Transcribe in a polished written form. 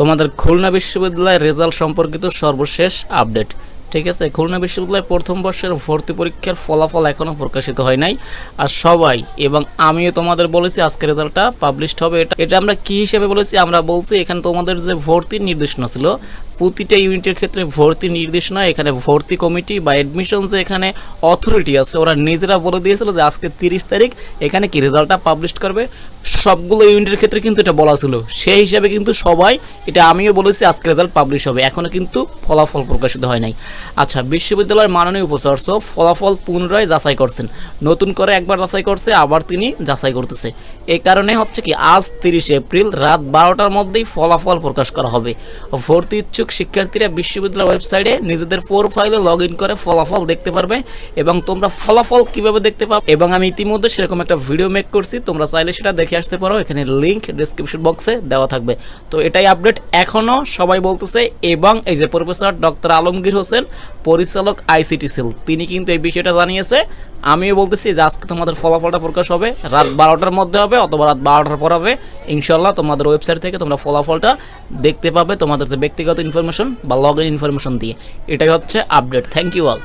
তোমাদের খুলনা বিশ্ববিদ্যালয়ের রেজাল্ট সম্পর্কিত সর্বশেষ আপডেট। ঠিক আছে, খুলনা বিশ্ববিদ্যালয়ের প্রথম বর্ষের ভর্তি পরীক্ষার ফলাফল এখনও প্রকাশিত হয় নাই। আর সবাই এবং আমিও তোমাদের বলেছি আজকে রেজাল্টটা পাবলিশড হবে। এটা আমরা কি হিসেবে বলেছি? আমরা বলছি এখানে তোমাদের যে ভর্তির নির্দেশনা ছিল, প্রতিটা ইউনিটের ক্ষেত্রে ভর্তি নির্দেশনা, এখানে ভর্তি কমিটি বা অ্যাডমিশন যে এখানে অথরিটি আছে ওরা নিজেরা বলে দিয়েছিল যে আজকে 30 তারিখ এখানে কি রেজাল্টটা পাবলিশ করবে। সবগুলো ইউনিটের ক্ষেত্রে কিন্তু এটা বলা ছিল, সেই হিসাবে কিন্তু সবাই, এটা আমিও বলেছি আজকে রেজাল্ট পাবলিশ হবে, এখনও কিন্তু ফলাফল প্রকাশিত হয় নাই। আচ্ছা, বিশ্ববিদ্যালয়ের মাননীয় উপাচার্য ফলাফল পুনরায় যাচাই করছেন, নতুন করে একবার যাচাই করছে, আবার তিনি যাচাই করতেছে। এই কারণে হচ্ছে কি আজ 30 এপ্রিল রাত 12টার মধ্যেই ফলাফল প্রকাশ করা হবে। ভর্তি ইচ্ছুক শিক্ষার্থীরা বিশ্ববিদ্যালয়ের ওয়েবসাইটে নিজেদের প্রোফাইলে লগ ইন করে ফলাফল দেখতে পারবে। এবং তোমরা ফলাফল কিভাবে দেখতে পাবে, এবং আমি ইতিমধ্যে সেরকম একটা ভিডিও মেক করছি, তোমরা চাইলে সেটা দেখে আসতে পারো, এখানে লিঙ্ক ডেসক্রিপশন বক্সে দেওয়া থাকবে। তো এটাই আপডেট এখনও সবাই বলতেছে। এবং এই যে প্রফেসর ডক্টর আলমগীর হোসেন, পরিচালক আইসিটি সেল, তিনি কিন্তু এই বিষয়টা জানিয়েছে। আমিও বলতেছি যে আজকে তোমাদের ফলাফলটা প্রকাশ হবে, রাত 12টার মধ্যে হবে অথবা রাত 12টার পর হবে। ইনশাল্লাহ তোমাদের ওয়েবসাইট থেকে তোমরা ফলাফলটা দেখতে পাবে তোমাদের যে ব্যক্তিগত ইনফরমেশন বা লগ ইন ইনফরমেশন দিয়ে। এটাই হচ্ছে আপডেট। Thank you all.